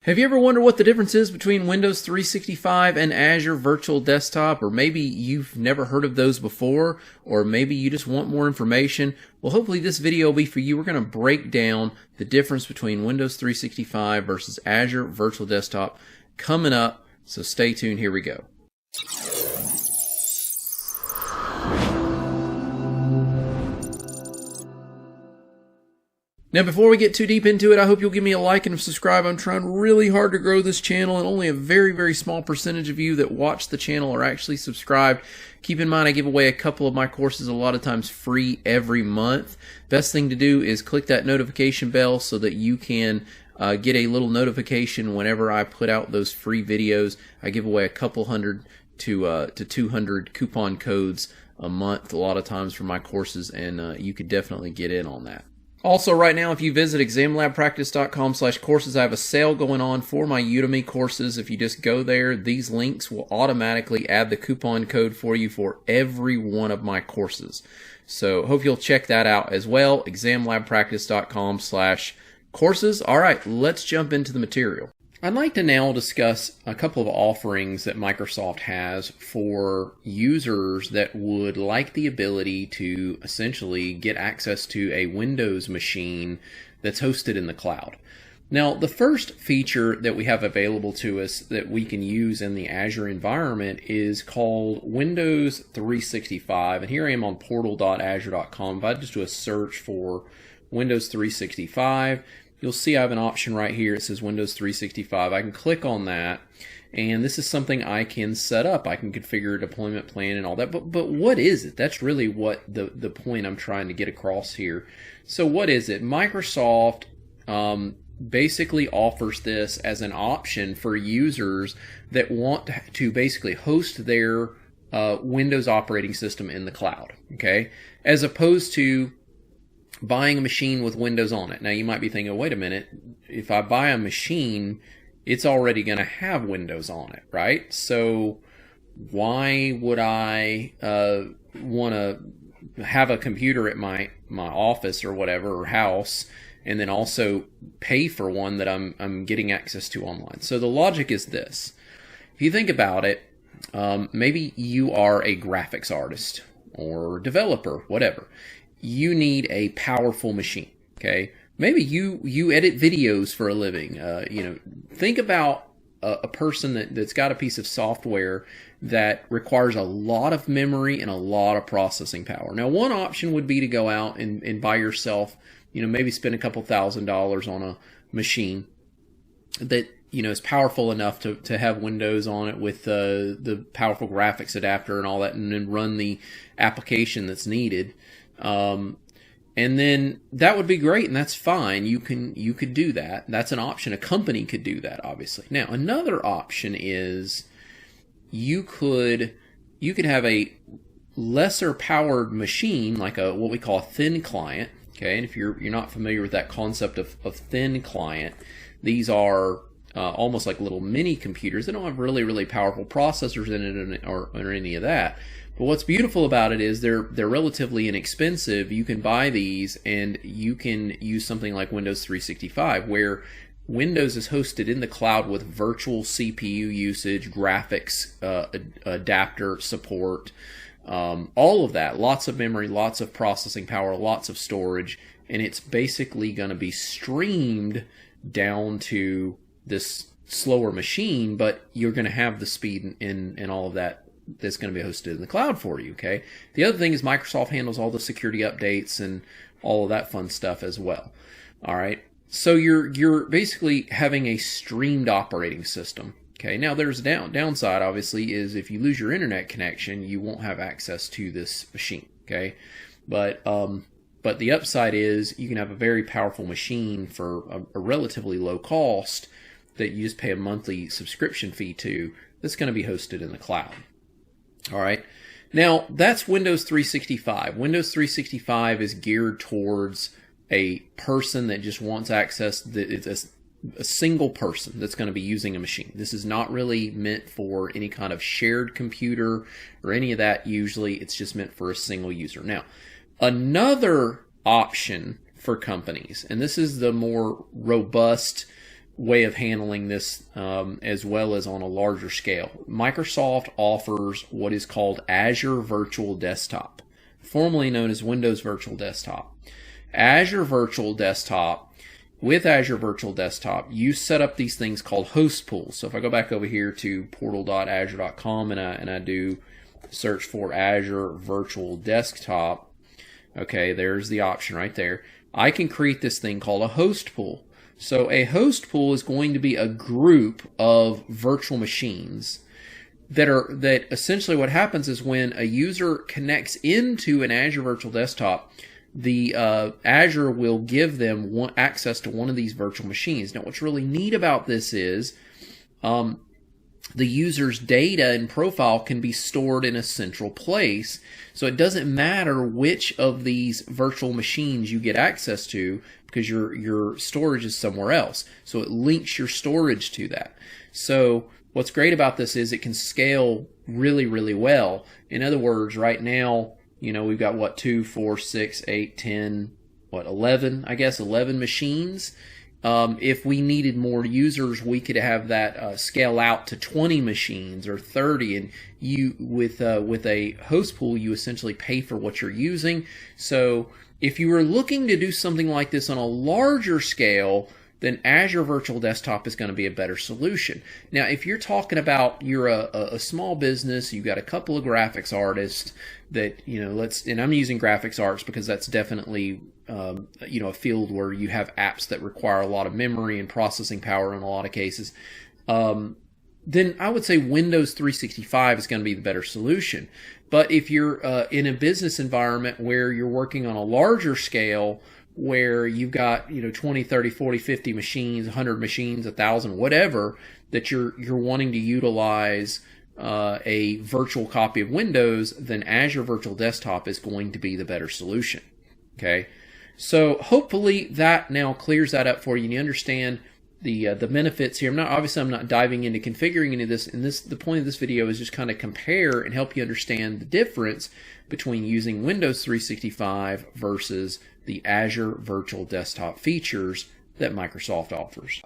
Have you ever wondered what the difference is between Windows 365 and Azure Virtual Desktop? Or maybe you've never heard of those before, or maybe you just want more information? Well, hopefully this video will be for you. We're going to break down the difference between Windows 365 versus Azure Virtual Desktop coming up, so stay tuned. Here we go. Now, before we get too deep into it, I hope you'll give me a like and a subscribe. I'm trying really hard to grow this channel, and only a very, very small percentage of you that watch the channel are actually subscribed. Keep in mind, I give away a couple of my courses, a lot of times free every month. Best thing to do is click that notification bell so that you can get a little notification whenever I put out those free videos. I give away a couple hundred to 200 coupon codes a month, a lot of times for my courses, and you could definitely get in on that. Also, right now, if you visit examlabpractice.com/courses, I have a sale going on for my Udemy courses. If you just go there, these links will automatically add the coupon code for you for every one of my courses. So, hope you'll check that out as well, examlabpractice.com/courses. All right, let's jump into the material. I'd like to now discuss a couple of offerings that Microsoft has for users that would like the ability to essentially get access to a Windows machine that's hosted in the cloud. Now, the first feature that we have available to us that we can use in the Azure environment is called Windows 365. And here I am on portal.azure.com. If I just do a search for Windows 365, you'll see I have an option right here. It says Windows 365. I can click on that, and this is something I can set up. I can configure a deployment plan and all that. But what is it? That's really what the point I'm trying to get across here. So what is it? Microsoft basically offers this as an option for users that want to basically host their Windows operating system in the cloud, okay? As opposed to buying a machine with Windows on it. Now you might be thinking, wait a minute, if I buy a machine, it's already going to have Windows on it, right? So why would I want to have a computer at my office or whatever, or house, and then also pay for one that I'm getting access to online? So the logic is this. If you think about it, maybe you are a graphics artist or developer, whatever. You need a powerful machine, okay? Maybe you edit videos for a living. Think about a person that's got a piece of software that requires a lot of memory and a lot of processing power. Now, one option would be to go out and buy yourself, maybe spend a couple $1,000s on a machine that is powerful enough to have Windows on it with the powerful graphics adapter and all that, and then run the application that's needed. And then that would be great, and that's fine. You could do that. That's an option. A company could do that, obviously. Now, another option is you could have a lesser powered machine, like what we call a thin client. Okay, and if you're not familiar with that concept of thin client, these are almost like little mini computers. They don't have really powerful processors in it or any of that. But what's beautiful about it is they're relatively inexpensive. You can buy these and you can use something like Windows 365, where Windows is hosted in the cloud with virtual CPU usage, graphics adapter support, all of that. Lots of memory, lots of processing power, lots of storage, and it's basically going to be streamed down to this slower machine, but you're going to have the speed and all of that that's going to be hosted in the cloud for you, okay? The other thing is Microsoft handles all the security updates and all of that fun stuff as well. All right, so you're basically having a streamed operating system, okay? Now there's a downside, obviously, is if you lose your internet connection, you won't have access to this machine, okay? But the upside is you can have a very powerful machine for a relatively low cost that you just pay a monthly subscription fee to, that's going to be hosted in the cloud. All right. Now, that's Windows 365. Windows 365 is geared towards a person that just wants access. It's a single person that's going to be using a machine. This is not really meant for any kind of shared computer or any of that. Usually, it's just meant for a single user. Now, another option for companies, and this is the more robust way of handling this as well as on a larger scale. Microsoft offers what is called Azure Virtual Desktop, formerly known as Windows Virtual Desktop. Azure Virtual Desktop, with Azure Virtual Desktop, you set up these things called host pools. So if I go back over here to portal.azure.com and I do search for Azure Virtual Desktop, okay, there's the option right there. I can create this thing called a host pool. So a host pool is going to be a group of virtual machines that essentially what happens is when a user connects into an Azure Virtual Desktop, the Azure will give them access to one of these virtual machines. Now, what's really neat about this is the user's data and profile can be stored in a central place. So it doesn't matter which of these virtual machines you get access to because your storage is somewhere else. So it links your storage to that. So what's great about this is it can scale really, really well. In other words, right now, we've got what, 2, 4, 6, 8, 10, 11, I guess 11 machines. If we needed more users, we could have that scale out to 20 machines or 30. And you, with a host pool, you essentially pay for what you're using. So if you were looking to do something like this on a larger scale, then Azure Virtual Desktop is going to be a better solution. Now, if you're talking about you're a small business, you've got a couple of graphics artists that, and I'm using graphics arts because that's definitely a field where you have apps that require a lot of memory and processing power in a lot of cases, then I would say Windows 365 is going to be the better solution. But if you're in a business environment where you're working on a larger scale, where you've got 20, 30, 40, 50 machines, 100 machines, 1,000, whatever, that you're wanting to utilize a virtual copy of Windows, then Azure Virtual Desktop is going to be the better solution. Okay, so hopefully that now clears that up for you and you understand the benefits here. I'm not diving into configuring any of this, and the point of this video is just kind of compare and help you understand the difference between using Windows 365 versus the Azure Virtual Desktop features that Microsoft offers.